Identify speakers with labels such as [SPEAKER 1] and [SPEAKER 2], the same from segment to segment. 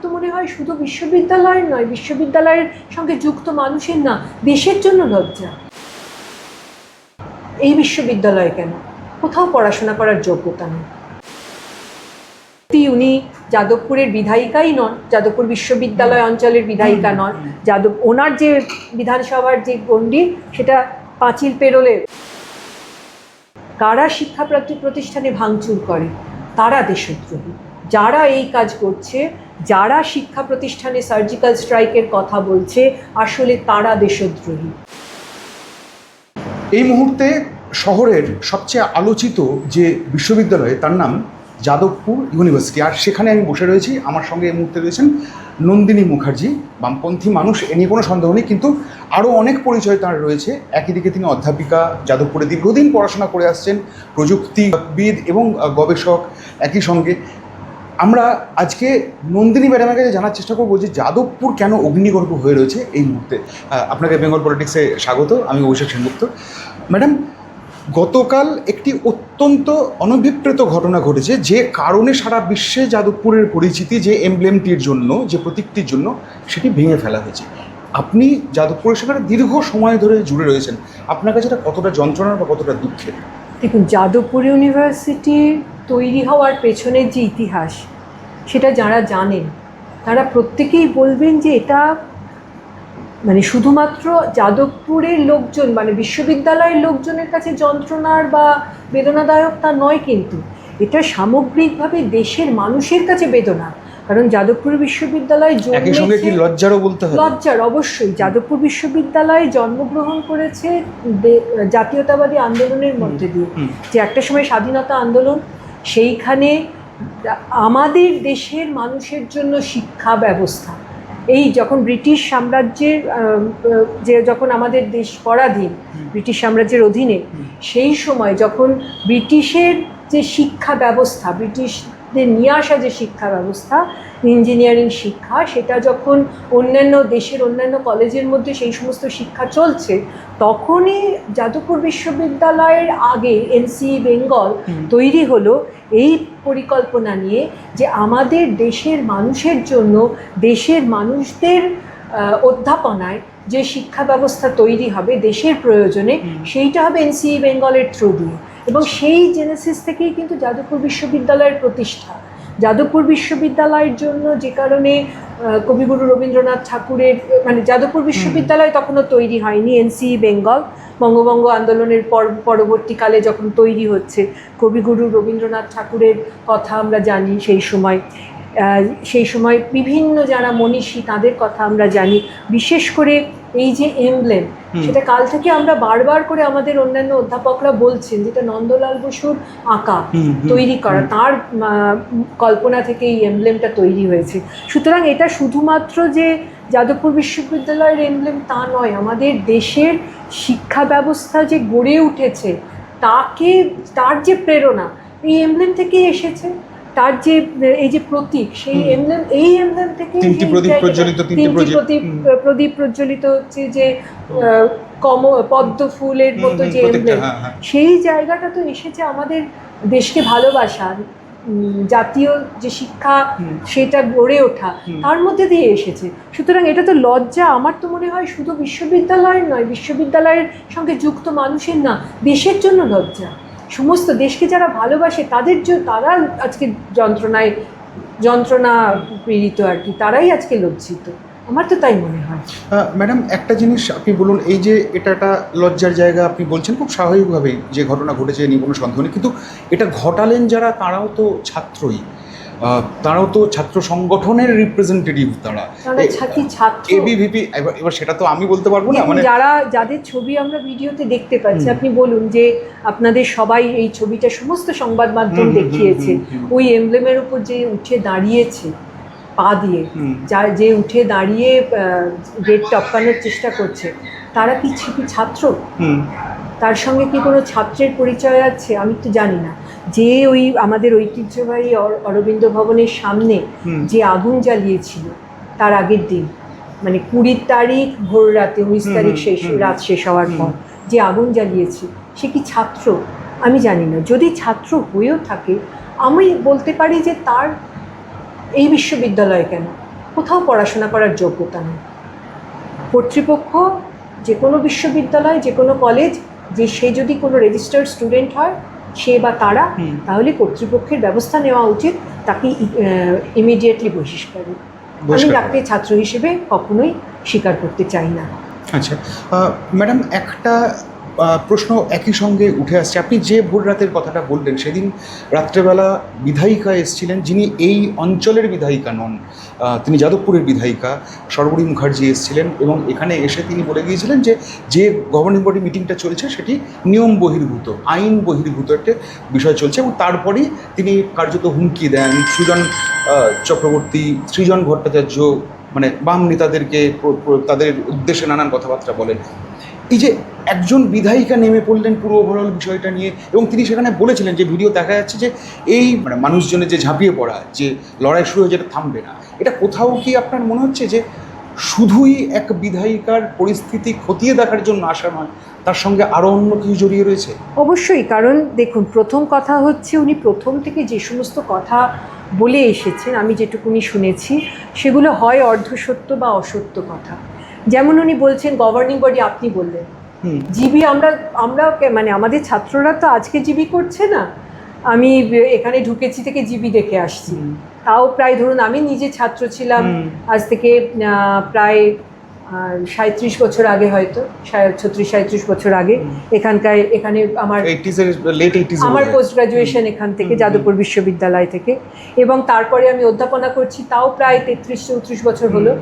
[SPEAKER 1] তো মনে হয় শুধু বিশ্ববিদ্যালয়ের নয়, বিশ্ববিদ্যালয়ের সঙ্গে যুক্ত মানুষের না, দেশের জন্য লজ্জা। এই বিশ্ববিদ্যালয় কেন? কোথাও পড়াশোনা করার যোগ্যতা নেই। উনি যাদবপুরের বিধায়িকাই নন, যাদবপুর বিশ্ববিদ্যালয় অঞ্চলের বিধায়িকা নন। ওনার যে বিধানসভার যে গণ্ডি, সেটা পাঁচিল পেরোলে কারা শিক্ষা প্রতিষ্ঠানে ভাঙচুর করে তারা দেশদ্রোহী। যারা এই কাজ করছে, যারা শিক্ষা প্রতিষ্ঠানে সার্জিক্যাল স্ট্রাইকের কথা বলছে, আসলে তারা দেশদ্রোহী।
[SPEAKER 2] এই মুহূর্তে শহরের সবচেয়ে আলোচিত যে বিশ্ববিদ্যালয়, তার নাম যাদবপুর ইউনিভার্সিটি। আর সেখানে আমি বসে রয়েছি, আমার সঙ্গে এই মুহূর্তে রয়েছেন নন্দিনী মুখার্জি, বামপন্থী মানুষ, এ নিয়ে কোনো সন্দেহ নেই। কিন্তু আরও অনেক পরিচয় তার রয়েছে। একই দিকে তিনি অধ্যাপিকা, যাদবপুরে দীর্ঘদিন পড়াশোনা করে আসছেন, প্রযুক্তিবিদ এবং গবেষক একই সঙ্গে। আমরা আজকে নন্দিনী ম্যাডামের কাছে জানার চেষ্টা করবো যে যাদবপুর কেন অগ্নিগর্ভ হয়ে রয়েছে এই মুহূর্তে। আপনাকে বেঙ্গল পলিটিক্সে স্বাগত। আমি অভিষেক সেনগুপ্ত। ম্যাডাম, গতকাল একটি অত্যন্ত অনভিপ্রেত ঘটনা ঘটেছে, যে কারণে সারা বিশ্বে যাদবপুরের পরিচিতি, যে এমব্লেমটির জন্য, যে প্রতীকটির জন্য, সেটি ভেঙে ফেলা হয়েছে। আপনি যাদবপুরের সাথে দীর্ঘ সময় ধরে জুড়ে রয়েছেন, আপনার কাছে এটা কতটা যন্ত্রণার বা কতটা দুঃখের?
[SPEAKER 1] দেখুন, যাদবপুর ইউনিভার্সিটি তৈরি হওয়ার পেছনের যে ইতিহাস, সেটা যারা জানেন তারা প্রত্যেকেই বলবেন যে এটা মানে শুধুমাত্র যাদবপুরের লোকজন, মানে বিশ্ববিদ্যালয়ের লোকজনের কাছে যন্ত্রণার বা বেদনাদায়ক তা নয়, কিন্তু এটা সামগ্রিকভাবে দেশের মানুষের কাছে বেদনা। কারণ যাদবপুর বিশ্ববিদ্যালয়
[SPEAKER 2] জন্মেছে, লজ্জারও বলতে হবে,
[SPEAKER 1] লজ্জার অবশ্যই। যাদবপুর বিশ্ববিদ্যালয় জন্মগ্রহণ করেছে জাতীয়তাবাদী আন্দোলনের মধ্যে দিয়ে, যে একটা সময় স্বাধীনতা আন্দোলন, সেইখানে আমাদের দেশের মানুষের জন্য শিক্ষা ব্যবস্থা, এই যখন ব্রিটিশ সাম্রাজ্যের যখন আমাদের দেশ পরাধীন, ব্রিটিশ সাম্রাজ্যের অধীনে, সেই সময় যখন ব্রিটিশের যে শিক্ষা ব্যবস্থা, ব্রিটিশদের নিয়ে আসা যে শিক্ষা ব্যবস্থা, ইঞ্জিনিয়ারিং শিক্ষা, সেটা যখন অন্যান্য দেশের অন্যান্য কলেজের মধ্যে সেই সমস্ত শিক্ষা চলছে, তখনই যাদবপুর বিশ্ববিদ্যালয়ের আগে এনসিই বেঙ্গল তৈরি হলো এই পরিকল্পনা নিয়ে যে আমাদের দেশের মানুষের জন্য, দেশের মানুষদের অধ্যাপনায় যে শিক্ষা ব্যবস্থা তৈরি হবে দেশের প্রয়োজনে, সেইটা হবে এনসিই বেঙ্গলের থ্রু দিয়ে। এবং সেই জেনেসিস থেকেই কিন্তু যাদবপুর বিশ্ববিদ্যালয়ের প্রতিষ্ঠা। যাদবপুর বিশ্ববিদ্যালয়ের জন্য যে কারণে কবিগুরু রবীন্দ্রনাথ ঠাকুরের, মানে যাদবপুর বিশ্ববিদ্যালয় তখনও তৈরি হয়নি, এনসিই বেঙ্গল বঙ্গভঙ্গ আন্দোলনের পরবর্তীকালে যখন তৈরি হচ্ছে, কবিগুরু রবীন্দ্রনাথ ঠাকুরের কথা আমরা জানি। সেই সময় বিভিন্ন যারা মনীষী, তাদের কথা আমরা জানি। বিশেষ করে এই যে এমব্লেম, সেটা কাল থেকে আমরা বারবার করে আমাদের অন্যান্য অধ্যাপকরা বলছেন, যেটা নন্দলাল বসুর আঁকা, তৈরি করা, তার কল্পনা থেকে এই এমব্লেমটা তৈরি হয়েছে। সুতরাং এটা শুধুমাত্র যে যাদবপুর বিশ্ববিদ্যালয়ের এমব্লেম তা নয়, আমাদের দেশের শিক্ষা ব্যবস্থা যে গড়ে উঠেছে, তার যে প্রেরণা এই এমব্লেম থেকেই এসেছে। তার যে এই যে প্রতীক, সেই এমব্লেম, এই এমব্লেম থেকে প্রদীপ প্রজ্বলিত হচ্ছে, যে পদ্ম ফুলের মতো যে এমব্লেম, সেই জায়গাটা তো এসেছে আমাদের দেশকে ভালোবাসা, জাতীয় যে শিক্ষা, সেটা গড়ে ওঠা, তার মধ্যে দিয়ে এসেছে। সুতরাং এটা তো লজ্জা। আমার তো মনে হয় শুধু বিশ্ববিদ্যালয়ের নয়, বিশ্ববিদ্যালয়ের সঙ্গে যুক্ত মানুষের না, দেশের জন্য লজ্জা। সমস্ত দেশকে যারা ভালোবাসে তারা আজকে যন্ত্রণা পীড়িত আর কি, তারাই আজকে লজ্জিত। আমার তো তাই মনে হয়।
[SPEAKER 2] ম্যাডাম, একটা জিনিস আপনি বলুন, এই যে এটা একটা লজ্জার জায়গা আপনি বলছেন, খুব স্বাভাবিকভাবেই যে ঘটনা ঘটেছে নিয়ে কোনো সন্দেহ নেই, কিন্তু এটা ঘটালেন যারা, তারাও তো ছাত্রই, তারাও তো ছাত্র সংগঠনের রিপ্রেজেন্টেটিভ, তারা এবিভিপি। এবার সেটা তো আমি বলতে পারবো না, মানে
[SPEAKER 1] যাদের ছবি আমরা ভিডিওতে দেখতে পাচ্ছি, আপনি বলুন যে আপনাদের সবাই এই ছবিটা সমস্ত সংবাদ মাধ্যম দেখিয়েছে, ওই এমব্লেমের উপর যে উঠে দাঁড়িয়েছে পা দিয়ে, যে উঠে দাঁড়িয়ে গেট টপকানোর চেষ্টা করছে, তারা কি ছাত্র? তার সঙ্গে কি কোনো ছাত্রের পরিচয় আছে? আমি তো জানি না। যে ওই আমাদের ঐতিহ্যবাহী অরবিন্দ ভবনের সামনে যে আগুন জ্বালিয়েছিল তার আগের দিন, মানে 20 তারিখ ভোর রাতে, 19 তারিখ রাত শেষ হওয়ার পর যে আগুন জ্বালিয়েছে, সে কি ছাত্র? আমি জানি না। যদি ছাত্র হয়েও থাকে, আমি বলতে পারি যে তার এই বিশ্ববিদ্যালয় কেন, কোথাও পড়াশোনা করার যোগ্যতা নেই। কর্তৃপক্ষ যে কোনো বিশ্ববিদ্যালয়, যে কোনো কলেজ, যে সে যদি কোনো রেজিস্টার্ড স্টুডেন্ট হয়, সে বা তারা, তাহলে কর্তৃপক্ষের ব্যবস্থা নেওয়া উচিত তাকে ইমিডিয়েটলি বহিষ্কারে। আমি তাকে ছাত্র হিসেবে কখনোই স্বীকার করতে চাই না।
[SPEAKER 2] আচ্ছা ম্যাডাম, একটা প্রশ্ন একই সঙ্গে উঠে আসছে। আপনি যে ভোর রাতের কথাটা বললেন, সেদিন রাত্রেবেলা বিধায়িকা এসেছিলেন, যিনি এই অঞ্চলের বিধায়িকা নন, তিনি যাদবপুরের বিধায়িকা সর্বরী মুখার্জি এসেছিলেন, এবং এখানে এসে তিনি বলে গিয়েছিলেন যে যে গভর্নিং বডি মিটিংটা চলছে সেটি নিয়ম বহির্ভূত, আইন বহির্ভূত একটা বিষয় চলছে, এবং তারপরেই তিনি কার্যত হুমকি দেন সুজন চক্রবর্তী, সৃজন ভট্টাচার্য, মানে বাম নেতাদেরকে তাদের উদ্দেশ্যে নানান কথাবার্তা বলেন। এই যে একজন বিধায়িকা নেমে পড়লেন পুরো ওভারঅল বিষয়টা নিয়ে, এবং তিনি সেখানে বলেছিলেন যে ভিডিও দেখা যাচ্ছে যে এই মানে মানুষজনের যে ঝাঁপিয়ে পড়া, যে লড়াই শুরু হয়ে যেটা থামবে না, এটা কোথাও কি আপনার মনে হচ্ছে যে শুধুই এক বিধায়িকার পরিস্থিতি খতিয়ে দেখার জন্য আসা নয়, তার সঙ্গে আরও অন্য কিছু জড়িয়ে রয়েছে?
[SPEAKER 1] অবশ্যই, কারণ দেখুন, প্রথম কথা হচ্ছে উনি প্রথম থেকে যে সমস্ত কথা বলে এসেছেন, আমি যেটুকুনি শুনেছি, সেগুলো হয় অর্ধসত্য বা অসত্য কথা। যেমন উনি বলছেন গভর্নিং বডি, আপনি বললেন জিবি, আমরা মানে আমাদের ছাত্ররা তো আজকে জিবি করছে না। আমি এখানে ঢুকেছি থেকে জিবি দেখে আসছি, তাও প্রায় ধরুন আমি নিজে ছাত্র ছিলাম আজ থেকে প্রায় 37 বছর আগে, হয়তো 36-37 বছর আগে। এখানে আমার পোস্ট গ্রাজুয়েশন এখান থেকে, যাদবপুর বিশ্ববিদ্যালয় থেকে, এবং তারপরে আমি অধ্যাপনা করছি, তাও প্রায় 33-34 বছর হলো।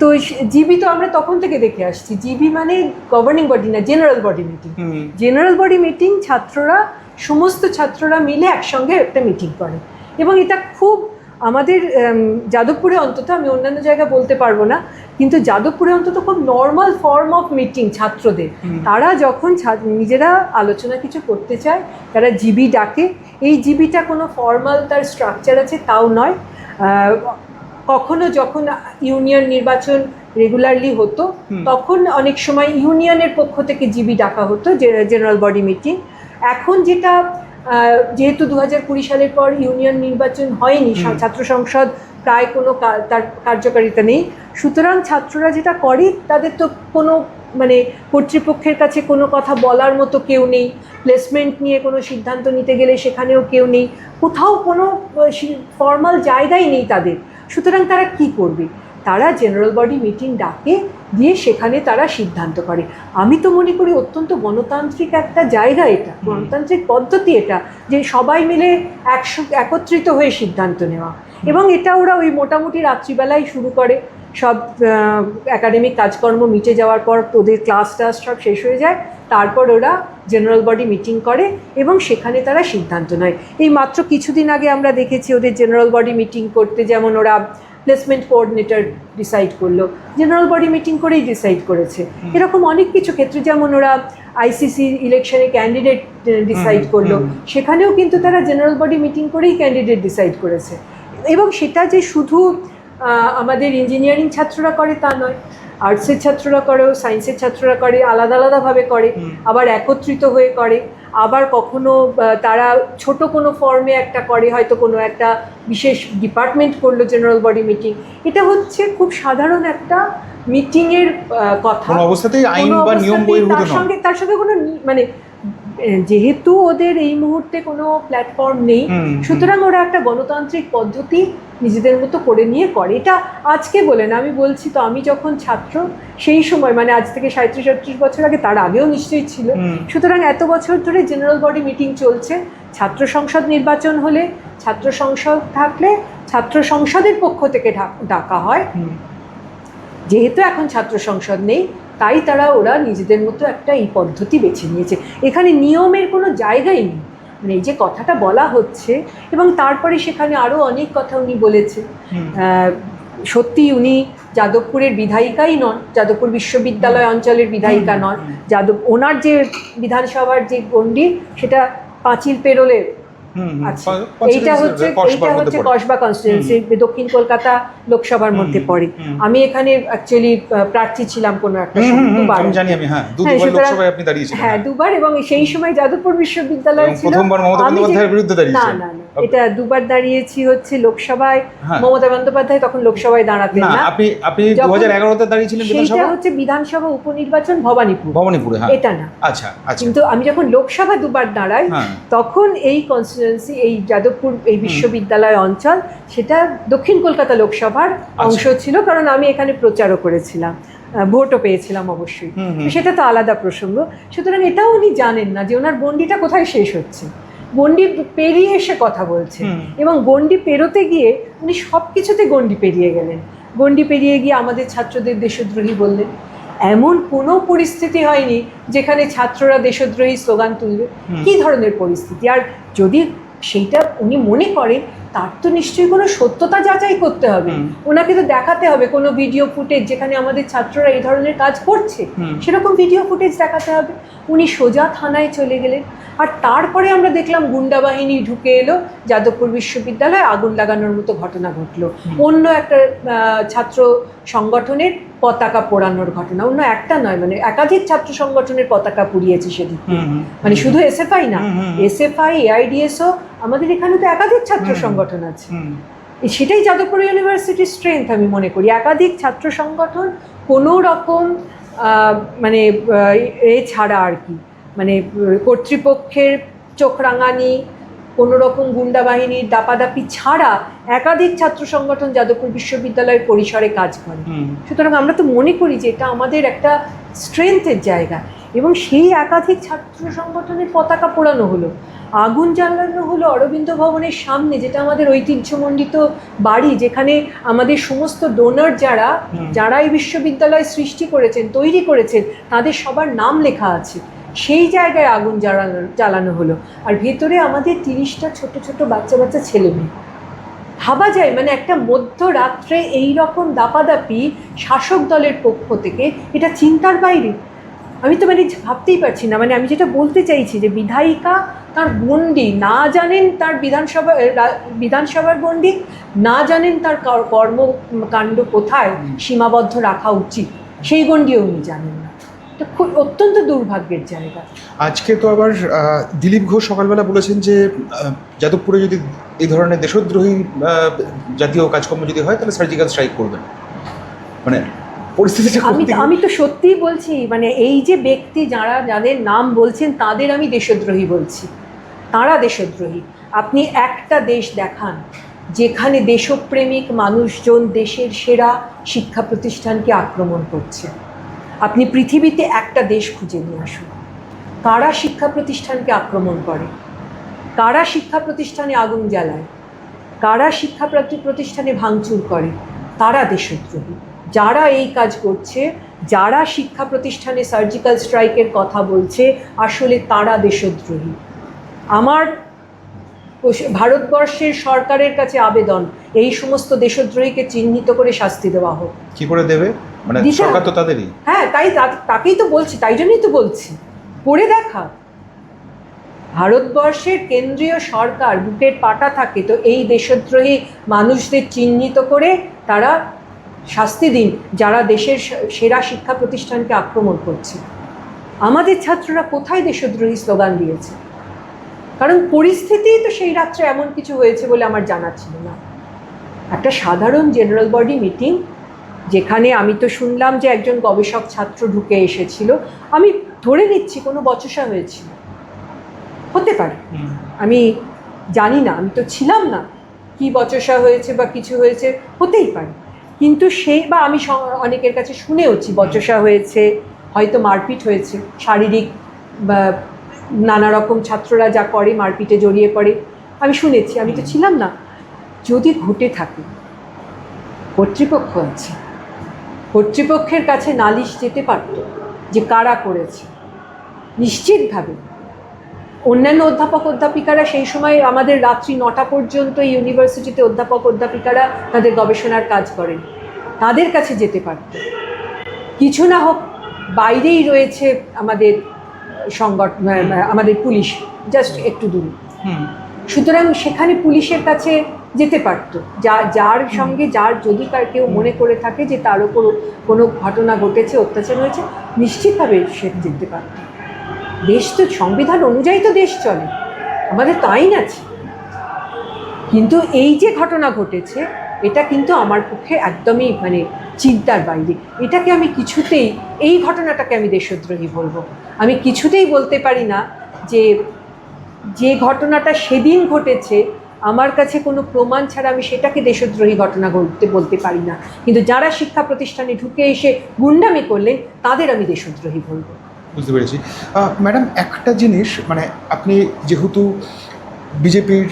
[SPEAKER 1] তো জিবি তো আমরা তখন থেকে দেখে আসছি। জিবি মানে গভর্নিং বডি না, general body meeting. General body meeting ছাত্ররা, সমস্ত ছাত্ররা মিলে একসঙ্গে একটা মিটিং করে, এবং এটা খুব আমাদের যাদবপুরে অন্তত, আমি অন্যান্য জায়গায় বলতে পারবো না, কিন্তু যাদবপুরে অন্তত খুব নর্মাল ফর্ম অফ মিটিং ছাত্রদের। তারা যখন নিজেরা আলোচনা কিছু করতে চায়, তারা জিবি ডাকে। এই জিবিটা কোনো ফর্মাল তার স্ট্রাকচার আছে তাও নয়। কখনো যখন ইউনিয়ন নির্বাচন রেগুলারলি হতো, তখন অনেক সময় ইউনিয়নের পক্ষ থেকে জিবি ডাকা হতো, জেনারেল বডি মিটিং। এখন যেটা, যেহেতু 2020 সালের পর ইউনিয়ন নির্বাচন হয়নি, ছাত্র সংসদ প্রায় কোনো তার কার্যকারিতা নেই, সুতরাং ছাত্ররা যেটা করে, তাদের তো কোনো মানে কর্তৃপক্ষের কাছে কোনো কথা বলার মতো কেউ নেই, প্লেসমেন্ট নিয়ে কোনো সিদ্ধান্ত নিতে গেলে সেখানেও কেউ নেই, কোথাও কোনো ফর্মাল জায়গাই নেই তাদের। সুতরাং তারা কি করবে? তারা জেনারেল বডি মিটিং ডাকে, দিয়ে সেখানে তারা সিদ্ধান্ত করে। আমি তো মনে করি অত্যন্ত গণতান্ত্রিক একটা জায়গা এটা, গণতান্ত্রিক পদ্ধতি এটা, যে সবাই মিলে একত্রিত হয়ে সিদ্ধান্ত নেওয়া। এবং এটা ওরা ওই মোটামুটি রাত্রিবেলায় শুরু করে, সব একাডেমিক কাজকর্ম মিটে যাওয়ার পর, ওদের ক্লাস টাস সব শেষ হয়ে যায়, তারপর ওরা জেনারেল বডি মিটিং করে এবং সেখানে তারা সিদ্ধান্ত নেয়। এই মাত্র কিছুদিন আগে আমরা দেখেছি ওদের জেনারেল বডি মিটিং করতে, যেমন ওরা প্লেসমেন্ট কোঅর্ডিনেটর ডিসাইড করলো, জেনারেল বডি মিটিং করেই ডিসাইড করেছে। এরকম অনেক কিছু ক্ষেত্রে, যেমন ওরা আইসিসি ইলেকশনে ক্যান্ডিডেট ডিসাইড করলো, সেখানেও কিন্তু তারা জেনারেল বডি মিটিং করেই ক্যান্ডিডেট ডিসাইড করেছে। এবং সেটা যে শুধু আমাদের ইঞ্জিনিয়ারিং ছাত্ররা করে তা নয়, আর্টসের ছাত্ররা করে, সায়েন্সের ছাত্ররা করে, আলাদা আলাদাভাবে করে, আবার একত্রিত হয়ে করে, আবার কখনো তারা ছোট কোনো ফর্মে একটা করে, হয়তো কোনো একটা বিশেষ ডিপার্টমেন্ট করলো জেনারেল বডি মিটিং। এটা হচ্ছে খুব সাধারণ একটা মিটিংয়ের কথা,
[SPEAKER 2] কোনো অবস্থাতেই আইন বা নিয়ম বহির্ভূত নয়।
[SPEAKER 1] তার সঙ্গে কোনো মানে, যেহেতু ওদের এই মুহূর্তে কোনো প্ল্যাটফর্ম নেই, সুতরাং ওরা একটা গণতান্ত্রিক পদ্ধতি নিজেদের মতো করে নিয়ে করে। এটা আজকে বলে না, আমি বলছি তো, আমি যখন ছাত্র সেই সময়, মানে আজ থেকে 37-38 বছর আগে, তার আগেও নিশ্চয়ই ছিল। সুতরাং এত বছর ধরে জেনারেল বডি মিটিং চলছে। ছাত্র সংসদ নির্বাচন হলে, ছাত্র সংসদ থাকলে ছাত্র সংসদের পক্ষ থেকে ডাকা হয়। যেহেতু এখন ছাত্র সংসদ নেই, তাই ওরা নিজেদের মতো একটা এই পদ্ধতি বেছে নিয়েছে। এখানে নিয়মের কোনো জায়গাই নেই, মানে এই যে কথাটা বলা হচ্ছে। এবং তারপরে সেখানে আরও অনেক কথা উনি বলেছেন। সত্যি উনি যাদবপুরের বিধায়িকাই নন, যাদবপুর বিশ্ববিদ্যালয় অঞ্চলের বিধায়িকা নন। ওনার যে বিধানসভার যে গণ্ডি, সেটা পাঁচিল পেরোলের। আচ্ছা, এইটা হচ্ছে কসবা কনস্টিটিউয়েন্সি, দক্ষিণ কলকাতা লোকসভার মধ্যে পড়ে। আমি এখানে অ্যাকচুয়ালি প্রার্থী ছিলাম কোনো একটা দুবার, হ্যাঁ দুবার, এবং সেই সময় যাদবপুর বিশ্ববিদ্যালয় ছিল। না, এটা দুবার দাঁড়িয়েছি হচ্ছে লোকসভায়,
[SPEAKER 2] হ্যাঁ।
[SPEAKER 1] মমতা বন্দ্যোপাধ্যায় তখন লোকসভায় দাঁড়াতেন
[SPEAKER 2] না,
[SPEAKER 1] না,
[SPEAKER 2] আপনি
[SPEAKER 1] যখন
[SPEAKER 2] 2011-তে দাঁড়িয়েছিলেন
[SPEAKER 1] সেইটা
[SPEAKER 2] বিধানসভা?
[SPEAKER 1] হচ্ছে বিধানসভা উপনির্বাচন
[SPEAKER 2] ভবানীপুরে, হ্যাঁ।
[SPEAKER 1] এটা না।
[SPEAKER 2] আচ্ছা আচ্ছা।
[SPEAKER 1] কিন্তু আমি যখন লোকসভা দুবার দাঁড়াই,
[SPEAKER 2] হ্যাঁ।
[SPEAKER 1] তখন এই কনস্টিটুয়েন্সি, এই যাদবপুর এই বিশ্ববিদ্যালয় অঞ্চল, সেটা দক্ষিণ কলকাতা লোকসভার অংশ ছিল, কারণ আমি এখানে প্রচারও করেছিলাম, ভোটও পেয়েছিলাম অবশ্যই। সেটা তো আলাদা প্রসঙ্গ। সুতরাং এটাও উনি জানেন না যে ওনার গণ্ডিটা কোথায় শেষ হচ্ছে। গণ্ডি পেরিয়ে এসে কথা বলছে, এবং গণ্ডি পেরোতে গিয়ে উনি সব কিছুতে গণ্ডি পেরিয়ে গেলেন। গণ্ডি পেরিয়ে গিয়ে আমাদের ছাত্রদের দেশদ্রোহী বললেন। এমন কোনো পরিস্থিতি হয়নি যেখানে ছাত্ররা দেশদ্রোহী স্লোগান তুলবে। কী ধরনের পরিস্থিতি! আর যদি সেইটা উনি মনে করেন, তার তো নিশ্চয়ই কোনো সত্যতা যাচাই করতে হবে। ওনাকে তো দেখাতে হবে কোনো ভিডিও ফুটেজ যেখানে আমাদের ছাত্ররা এই ধরনের কাজ করছে, সেরকম ভিডিও ফুটেজ দেখাতে হবে। উনি সোজা থানায় চলে গেলেন, আর তারপরে আমরা দেখলাম গুন্ডা বাহিনী ঢুকে এলো যাদবপুর বিশ্ববিদ্যালয়ে, আগুন লাগানোর মতো ঘটনা ঘটলো। অন্য একটা ছাত্র সংগঠনের পতাকা পোড়ানোর ঘটনা, অন্য একটা নয়, মানে একাধিক ছাত্র সংগঠনের পতাকা পুড়িয়েছে সেদিন। মানে শুধু এসএফআই না, এসএফআই, এআইডিএসও, আমাদের এখানে তো একাধিক ছাত্র সংগঠন আছে। সেটাই যাদবপুর ইউনিভার্সিটির স্ট্রেংথ আমি মনে করি। একাধিক ছাত্র সংগঠন কোনো রকম মানে এ ছাড়া আর কি, মানে কর্তৃপক্ষের চোখ রাঙানি, কোনো রকম গুন্ডা বাহিনীর দাপাদাপি ছাড়া একাধিক ছাত্র সংগঠন যাদবপুর বিশ্ববিদ্যালয়ের পরিসরে কাজ করে। সুতরাং আমরা তো মনে করি যে এটা আমাদের একটা স্ট্রেংথের জায়গা, এবং সেই একাধিক ছাত্র সংগঠনের পতাকা পোড়ানো হলো, আগুন জ্বালানো হলো অরবিন্দ ভবনের সামনে, যেটা আমাদের ঐতিহ্যমণ্ডিত বাড়ি, যেখানে আমাদের সমস্ত ডোনার যারা এই বিশ্ববিদ্যালয় সৃষ্টি করেছেন, তৈরি করেছেন, তাদের সবার নাম লেখা আছে। সেই জায়গায় আগুন জ্বালানো হলো, আর ভেতরে আমাদের 30টা ছোট ছোট বাচ্চা ছেলে মেয়ে। ভাবা যায়, মানে একটা মধ্যরাত্রে এই রকম দাপাদাপি শাসক দলের পক্ষ থেকে, এটা চিন্তার বাইরে। আমি তো মানে ভাবতেই পারছি না। মানে আমি যেটা বলতে চাইছি যে বিধায়িকা তার গণ্ডি না জানেন, তার বিধানসভার গণ্ডি না জানেন, তার কর্মকাণ্ড কোথায় সীমাবদ্ধ রাখা উচিত সেই গণ্ডিও উনি জানেন না। এটা খুব অত্যন্ত দুর্ভাগ্যের জায়গা।
[SPEAKER 2] আজকে তো আবার দিলীপ ঘোষ সকালবেলা বলেছেন যে যাদবপুরে যদি এই ধরনের দেশদ্রোহী জাতীয় কাজকর্ম যদি হয়, তাহলে সার্জিক্যাল স্ট্রাইক করবেন। মানে পরিস্থিতিটা
[SPEAKER 1] আমি তো সত্যিই বলছি, মানে এই যে ব্যক্তি যাদের নাম বলছেন, তাদের আমি দেশদ্রোহী বলছি। তারা দেশদ্রোহী। আপনি একটা দেশ দেখান যেখানে দেশপ্রেমিক মানুষজন দেশের সেরা শিক্ষা প্রতিষ্ঠানকে আক্রমণ করছে। আপনি পৃথিবীতে একটা দেশ খুঁজে নিয়ে আসুন, কারা শিক্ষা প্রতিষ্ঠানকে আক্রমণ করে, কারা শিক্ষা প্রতিষ্ঠানে আগুন জ্বালায়, কারা শিক্ষা প্রতিষ্ঠানে ভাঙচুর করে। তারা দেশদ্রোহী। যারা এই কাজ করছে, যারা শিক্ষা প্রতিষ্ঠানে সার্জিক্যাল স্ট্রাইকের কথা বলছে, আসলে তারা দেশদ্রোহী। আমার ভারতবর্ষের সরকারের কাছে আবেদন, এই সমস্ত দেশদ্রোহীকে চিহ্নিত করে শাস্তি দেওয়া হোক।
[SPEAKER 2] কি করে দেবে? মানে সরকার তো তাদেরই।
[SPEAKER 1] হ্যাঁ, তাকেই তো বলছি, তাই জন্যই তো বলছি, করে দেখা। ভারতবর্ষের কেন্দ্রীয় সরকার বুকের পাটা থাকে তো এই দেশদ্রোহী মানুষদের চিহ্নিত করে তারা শাস্তি দিন, যারা দেশের সেরা শিক্ষা প্রতিষ্ঠানকে আক্রমণ করছে। আমাদের ছাত্ররা কোথায় দেশদ্রোহী স্লোগান দিয়েছে? কারণ পরিস্থিতিই তো সেই রাত্রে এমন কিছু হয়েছে বলে আমার জানা ছিল না। একটা সাধারণ জেনারেল বডি মিটিং, যেখানে আমি তো শুনলাম যে একজন গবেষক ছাত্র ঢুকে এসেছিল। আমি ধরে নিচ্ছি কোনো বচসা হয়েছিল, হতে পারে, আমি জানি না, আমি তো ছিলাম না, কি বচসা হয়েছে বা কিছু হয়েছে, হতেই পারে। কিন্তু বা আমি অনেকের কাছে শুনেওছি বচসা হয়েছে, হয়তো মারপিট হয়েছে, শারীরিক বা নানা রকম ছাত্ররা যা করে মারপিটে জড়িয়ে পড়ে, আমি শুনেছি, আমি তো ছিলাম না। যদি ঘটে থাকে, কর্তৃপক্ষ আছে, কর্তৃপক্ষের কাছে নালিশ যেতে পারত যে কারা করেছে। নিশ্চিতভাবে অন্যান্য অধ্যাপিকারা সেই সময় আমাদের রাত্রি 9টা পর্যন্ত ইউনিভার্সিটিতে অধ্যাপিকারা তাদের গবেষণার কাজ করেন, তাদের কাছে যেতে পারত। কিছু না হোক বাইরেই রয়েছে আমাদের আমাদের পুলিশ, জাস্ট একটু দূরে। সুতরাং সেখানে পুলিশের কাছে যেতে পারতো, যার সঙ্গে যদি কেউ মনে করে থাকে যে তার উপর কোনো ঘটনা ঘটেছে, অত্যাচার হয়েছে, নিশ্চিতভাবে সে যেতে পারত। দেশ তো সংবিধান অনুযায়ী তো দেশ চলে, আমাদের তো আইন আছে। কিন্তু এই যে ঘটনা ঘটেছে এটা কিন্তু আমার পক্ষে একদমই মানে চিন্তার বাইরে। এটাকে আমি কিছুতেই, এই ঘটনাটাকে আমি দেশদ্রোহী বলবো। আমি কিছুতেই বলতে পারি না যে ঘটনাটা সেদিন ঘটেছে আমার কাছে কোনো প্রমাণ ছাড়া আমি সেটাকে দেশদ্রোহী ঘটনা বলতে পারি না, কিন্তু যারা শিক্ষা প্রতিষ্ঠানে ঢুকে এসে গুন্ডামি করলেন তাদের আমি দেশদ্রোহী বলবো।
[SPEAKER 2] বুঝতে পেরেছি। ম্যাডাম, একটা জিনিস, মানে আপনি যেহেতু বিজেপির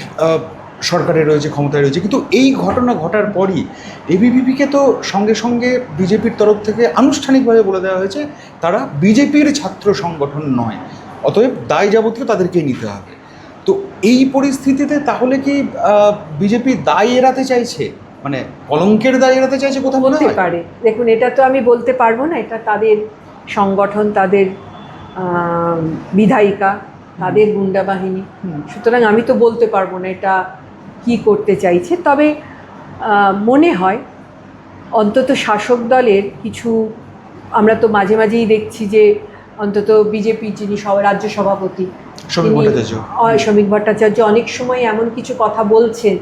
[SPEAKER 2] সরকারে রয়েছে, ক্ষমতায় রয়েছে, কিন্তু এই ঘটনা ঘটার পরই এবিভিপিকে তো সঙ্গে সঙ্গে বিজেপির তরফ থেকে আনুষ্ঠানিকভাবে বলে দেওয়া হয়েছে তারা বিজেপির ছাত্র সংগঠন নয়, অতএব দায় যাবতীয় তাদেরকেই নিতে হবে। তো এই পরিস্থিতিতে তাহলে কি বিজেপি দায় এড়াতে চাইছে, মানে কলঙ্কের দায় এড়াতে চাইছে কোথাও মনে
[SPEAKER 1] হতে
[SPEAKER 2] হয়?
[SPEAKER 1] পারে। দেখুন, এটা তো আমি বলতে পারবো না, এটা তাদের সংগঠন, তাদের বিধায়িকা, তাদের গুন্ডা বাহিনী, সুতরাং আমি তো বলতে পারবো না এটা কি করতে চাইছে। তবে মনে হয় অন্তত শাসক দলের কিছু, আমরা তো মাঝে মাঝেই দেখছি যে অন্তত বিজেপির যিনি রাজ্য সভাপতি শ্রমিক ভট্টাচার্য অনেক সময় এমন কিছু কথা বলছেন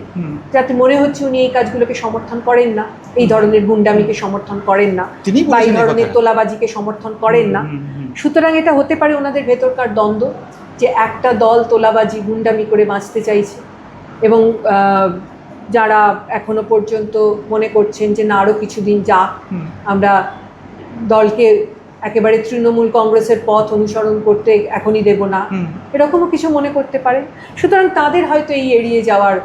[SPEAKER 1] যাতে মনে হচ্ছে উনি এই কাজগুলোকে সমর্থন করেন না, এই ধরনের গুন্ডামিকে সমর্থন করেন না, বা এই ধরনের তোলাবাজিকে সমর্থন করেন না। সুতরাং এটা হতে পারে ওনাদের ভেতরকার দ্বন্দ্ব, যে একটা দল তোলাবাজি গুন্ডামি করে বাঁচতে চাইছে এবং যারা এখনো পর্যন্ত মনে করছেন যে না আরও কিছুদিন যাক, আমরা দলকে একেবারে তৃণমূল কংগ্রেসের পথ অনুসরণ করতে এখনই দেব না, এরকমও কিছু মনে করতে পারে। সুতরাং তাদের হয়তো এই এড়িয়ে যাওয়ার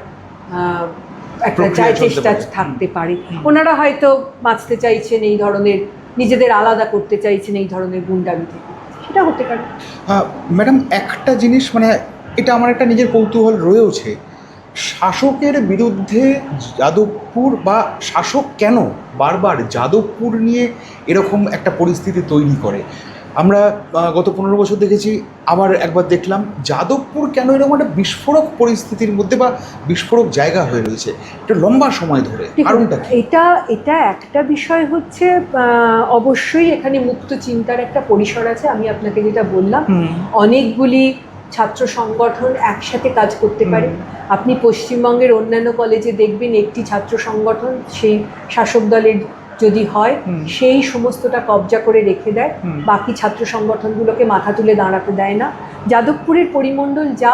[SPEAKER 1] একটা চেষ্টা থাকতে পারে। ওনারা হয়তো বাঁচতে চাইছেন এই ধরনের, নিজেদের আলাদা করতে চাইছেন এই ধরনের গুন্ডামি থেকে, সেটা হতে পারে।
[SPEAKER 2] ম্যাডাম, একটা জিনিস, মানে এটা আমার একটা নিজের কৌতূহল রয়েছে, শাসকের বিরুদ্ধে যাদবপুর, বা শাসক কেন বারবার যাদবপুর নিয়ে এরকম একটা পরিস্থিতি তৈরি করে? আমরা গত 15 বছর দেখেছি, আবার একবার দেখলাম যাদবপুর কেন এরকম একটা বিস্ফোরক পরিস্থিতির মধ্যে বা বিস্ফোরক জায়গা হয়ে রয়েছে এটা লম্বা সময় ধরে, কারণটা কি?
[SPEAKER 1] এটা একটা বিষয় হচ্ছে, অবশ্যই এখানে মুক্ত চিন্তার একটা পরিসর আছে। আমি আপনাকে যেটা বললাম, অনেকগুলি ছাত্র সংগঠন একসাথে কাজ করতে পারে। আপনি পশ্চিমবঙ্গের অন্যান্য কলেজে দেখবেন একটি ছাত্র সংগঠন সেই শাসক দলের যদি হয় সেই সমস্তটা কবজা করে রেখে দেয়, বাকি ছাত্র সংগঠনগুলোকে মাথা তুলে দাঁড়াতে দেয় না। যাদবপুরের পরিমণ্ডল যা,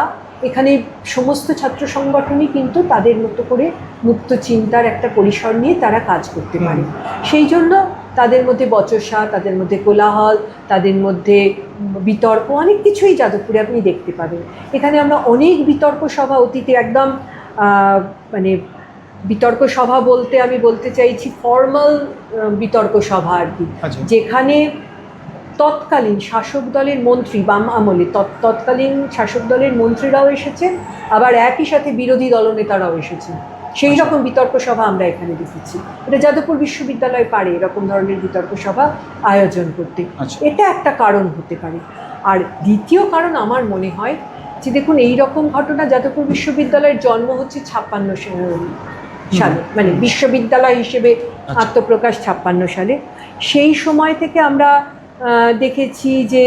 [SPEAKER 1] এখানে সমস্ত ছাত্র সংগঠনই কিন্তু তাদের মতো করে মুক্ত চিন্তার একটা পরিসর নিয়ে তারা কাজ করতে পারে। সেই জন্য তাদের মধ্যে বচসা, তাদের মধ্যে কোলাহল, তাদের মধ্যে বিতর্ক, অনেক কিছুই যাদবপুরে আপনি দেখতে পাবেন। এখানে আমরা অনেক বিতর্ক সভা অতীতে, একদম মানে বিতর্ক সভা বলতে আমি বলতে চাইছি ফর্মাল বিতর্ক সভা আর কি, যেখানে তৎকালীন শাসক দলের মন্ত্রী, বাম আমলে তৎকালীন শাসক দলের মন্ত্রীরাও এসেছেন, আবার একই সাথে বিরোধী দলনেতারাও এসেছেন। সেই রকম বিতর্ক সভা আমরা এখানে দেখেছি। এটা যাদবপুর বিশ্ববিদ্যালয় পারে এরকম ধরনের বিতর্ক সভা আয়োজন করতে। এটা একটা কারণ হতে পারে। আর দ্বিতীয় কারণ আমার মনে হয় যে দেখুন, এই রকম ঘটনা, যাদবপুর বিশ্ববিদ্যালয়ের জন্ম হচ্ছে 56 সালে, মানে বিশ্ববিদ্যালয় হিসেবে আত্মপ্রকাশ 56 সালে। সেই সময় থেকে আমরা দেখেছি যে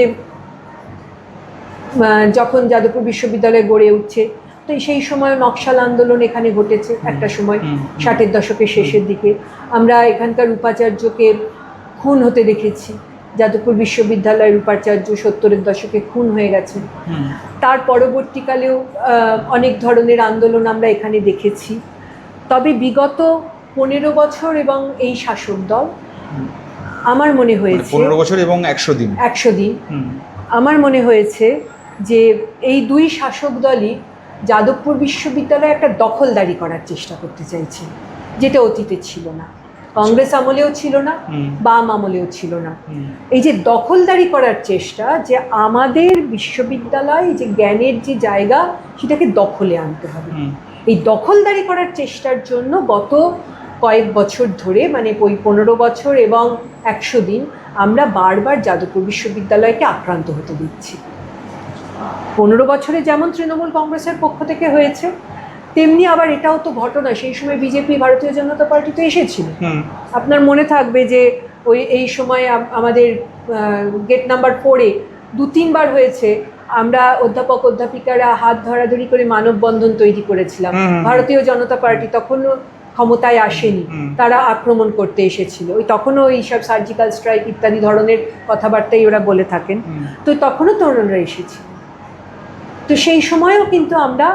[SPEAKER 1] যখন যাদবপুর বিশ্ববিদ্যালয় গড়ে উঠছে, তো সেই সময় নকশাল আন্দোলন এখানে ঘটেছে একটা সময় 60-এর দশকের শেষের দিকে। আমরা এখানকার উপাচার্যকে খুন হতে দেখেছি, যাদবপুর বিশ্ববিদ্যালয়ের উপাচার্য 70-এর দশকে খুন হয়ে গেছে। তার পরবর্তীকালেও অনেক ধরনের আন্দোলন আমরা এখানে দেখেছি। তবে বিগত 15 বছর এবং এই শাসক দল, আমার মনে হয়েছে
[SPEAKER 2] 15 বছর এবং 100 দিন
[SPEAKER 1] আমার মনে হয়েছে যে এই দুই শাসক দলই যাদবপুর বিশ্ববিদ্যালয়ে একটা দখলদারি করার চেষ্টা করতে চাইছে, যেটা অতীতে ছিল না, কংগ্রেস আমলেও ছিল না, বাম আমলেও ছিল না। এই যে দখলদারি করার চেষ্টা, যে আমাদের বিশ্ববিদ্যালয় যে জ্ঞানের যে জায়গা সেটাকে দখলে আনতে হবে, এই দখলদারি করার চেষ্টার জন্য গত কয়েক বছর ধরে, মানে ওই 15 বছর এবং 100 দিন আমরা বারবার যাদবপুর বিশ্ববিদ্যালয়কে আক্রান্ত হতে দিচ্ছি। 15 বছরে যেমন তৃণমূল কংগ্রেসের পক্ষ থেকে হয়েছে, তেমনি আবার এটাও তো ঘটনা, সেই সময় বিজেপি, ভারতীয় জনতা পার্টি তো এসেছিল। আপনার মনে থাকবে যে এই সময় আমাদের গেট নাম্বার 4-এ 2-3 বার হয়েছে আমরা অধ্যাপক অধ্যাপিকারা হাত ধরাধরি করে মানববন্ধন তৈরি করেছিলাম। ভারতীয় জনতা পার্টি তখনও ক্ষমতায় আসেনি, তারা আক্রমণ করতে এসেছিল, ওই তখনও এইসব সার্জিক্যাল স্ট্রাইক ইত্যাদি ধরনের কথাবার্তাই ওরা বলে থাকেন। তো তখনও তরুণরা এসেছিল, তো সেই সময়ও কিন্তু আমরা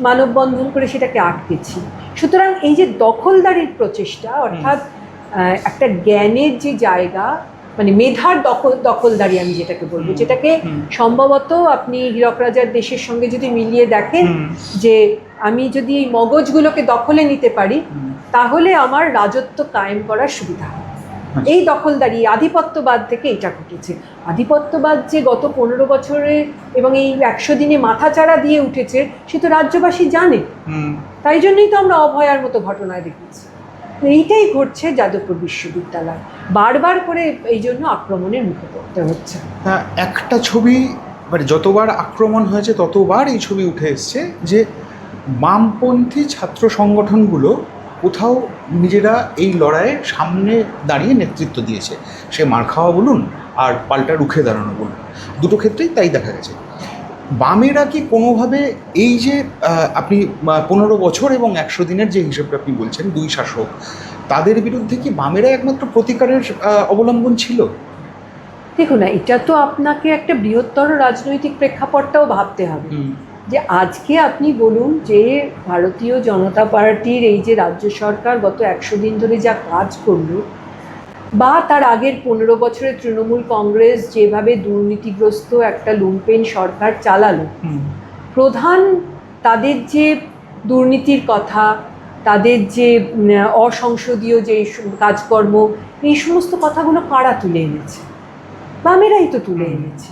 [SPEAKER 1] মানববন্ধন করে সেটাকে আটকেছি। সুতরাং এই যে দখলদারির প্রচেষ্টা, অর্থাৎ একটা জ্ঞানের যে জায়গা, মানে মেধার দখলদারি আমি যেটাকে বলবো, যেটাকে সম্ভবত আপনি হীরক রাজার দেশের সঙ্গে যদি মিলিয়ে দেখেন, যে আমি যদি এই মগজগুলোকে দখলে নিতে পারি তাহলে আমার রাজত্ব কায়েম করার সুবিধা হয়। এই দখলদারি, আধিপত্যবাদ থেকে এটা ঘটেছে। আধিপত্যবাদ যে গত 15 বছরে এবং এই 100 দিনে মাথাচাড়া দিয়ে উঠেছে সে তো রাজ্যবাসী জানে, তাই জন্যই তো আমরা অভয়ার মতো ঘটনায় দেখেছি। এইটাই ঘটছে যাদবপুর বিশ্ববিদ্যালয়, বারবার করে এই জন্য আক্রমণের মুখে পড়তে হচ্ছে।
[SPEAKER 2] একটা ছবি, মানে যতবার আক্রমণ হয়েছে ততবার এই ছবি উঠে এসছে যে বামপন্থী ছাত্র সংগঠনগুলো কোথাও নিজেরা এই লড়াইয়ে সামনে দাঁড়িয়ে নেতৃত্ব দিয়েছে, সে মার খাওয়া বলুন আর পাল্টা রুখে দাঁড়ানো বলুন, দুটো ক্ষেত্রেই তাই দেখা গেছে। বামেরা কি কোনোভাবে এই যে আপনি 15 বছর এবং 100 দিনের যে হিসেবটা আপনি বলছেন, দুই শাসক, তাদের বিরুদ্ধে কি বামেরা একমাত্র প্রতিকারের অবলম্বন ছিল?
[SPEAKER 1] দেখুন না, এটা তো আপনাকে একটা বৃহত্তর রাজনৈতিক প্রেক্ষাপটটাও ভাবতে হবে। যে আজকে আপনি বলুন যে ভারতীয় জনতা পার্টির এই যে রাজ্য সরকার গত 100 দিন ধরে যা কাজ করলো, বা তার আগের 15 বছরের তৃণমূল কংগ্রেস যেভাবে দুর্নীতিগ্রস্ত একটা লুম্পেন সরকার চালালো, প্রধান তাদের যে দুর্নীতির কথা, তাদের যে অসংসদীয় যে কাজকর্ম, এই সমস্ত কথাগুলো কারা তুলে এনেছে? বামেরাই তো তুলে এনেছে।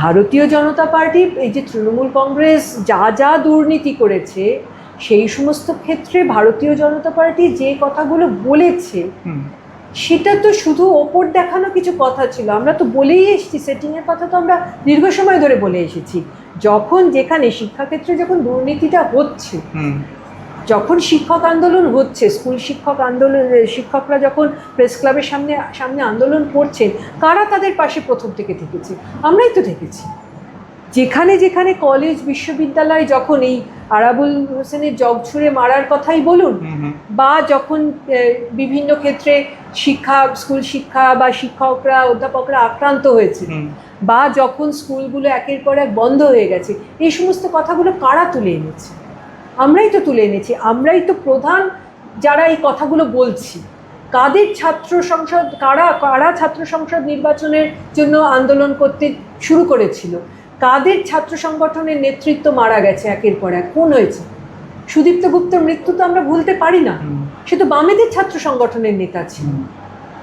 [SPEAKER 1] ভারতীয় জনতা পার্টি, এই যে তৃণমূল কংগ্রেস যা যা দুর্নীতি করেছে সেই সমস্ত ক্ষেত্রে ভারতীয় জনতা পার্টি যে কথাগুলো বলেছে সেটা তো শুধু ওপর দেখানো কিছু কথা ছিল। আমরা তো বলেই এসেছি, সেটিংয়ের কথা তো আমরা দীর্ঘ সময় ধরে বলে এসেছি। যখন যেখানে শিক্ষাক্ষেত্রে যখন দুর্নীতিটা হচ্ছে, যখন শিক্ষক আন্দোলন হচ্ছে, স্কুল শিক্ষক আন্দোলন, শিক্ষকরা যখন প্রেস ক্লাবের সামনে আন্দোলন করছেন, কারা তাদের পাশে প্রথম থেকে থেকেছে? আমরাই তো থেকেছি। যেখানে যেখানে কলেজ বিশ্ববিদ্যালয় যখন এই আরাবুল হোসেনের জগ ছুঁড়ে মারার কথাই বলুন, বা যখন বিভিন্ন ক্ষেত্রে স্কুল শিক্ষা বা শিক্ষকরা অধ্যাপকরা আক্রান্ত হয়েছে, বা যখন স্কুলগুলো একের পর এক বন্ধ হয়ে গেছে, এই সমস্ত কথাগুলো কারা তুলে এনেছে? আমরাই তো তুলে এনেছি। আমরাই তো প্রধান যারা এই কথাগুলো বলছি। কাদের ছাত্র সংসদ, কারা ছাত্র সংসদ নির্বাচনের জন্য আন্দোলন করতে শুরু করেছিল? কাদের ছাত্র সংগঠনের নেতৃত্ব মারা গেছে একের পর এক? কোন হয়েছে? সুদীপ্ত গুপ্তের মৃত্যু তো আমরা ভুলতে পারি না, সে তো বামেদের ছাত্র সংগঠনের নেতা ছিল।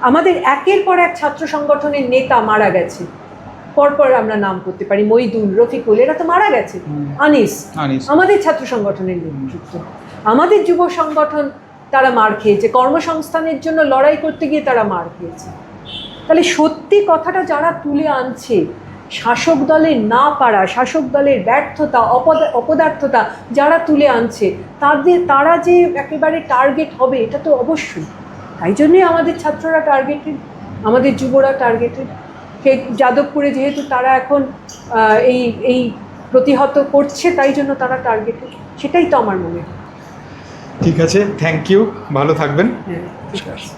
[SPEAKER 1] আমাদের একের পর এক ছাত্র সংগঠনের নেতা মারা গেছে, পরপর আমরা নাম করতে পারি, মইদুল, রফিকুল, এরা তো মারা গেছে। আনিস আমাদের ছাত্র সংগঠনের নেতৃত্ব। আমাদের যুব সংগঠন তারা মার খেয়েছে, কর্মসংস্থানের জন্য লড়াই করতে গিয়ে তারা মার খেয়েছে। তাহলে সত্যি কথাটা যারা তুলে আনছে, শাসক দলের না পারা, শাসক দলের ব্যর্থতা, অপদার্থতা যারা তুলে আনছে, তারা যে একেবারে টার্গেট হবে এটা তো অবশ্যই। তাই জন্যই আমাদের ছাত্ররা টার্গেটেড, আমাদের যুবরা টার্গেটেড। যাদবপুরে যেহেতু তারা এখন এই প্রতিহত করছে, তাই জন্য তারা টার্গেটেড, সেটাই তো আমার মনে হয়।
[SPEAKER 2] ঠিক আছে, থ্যাংক ইউ, ভালো থাকবেন।
[SPEAKER 1] হ্যাঁ, ঠিক আছে।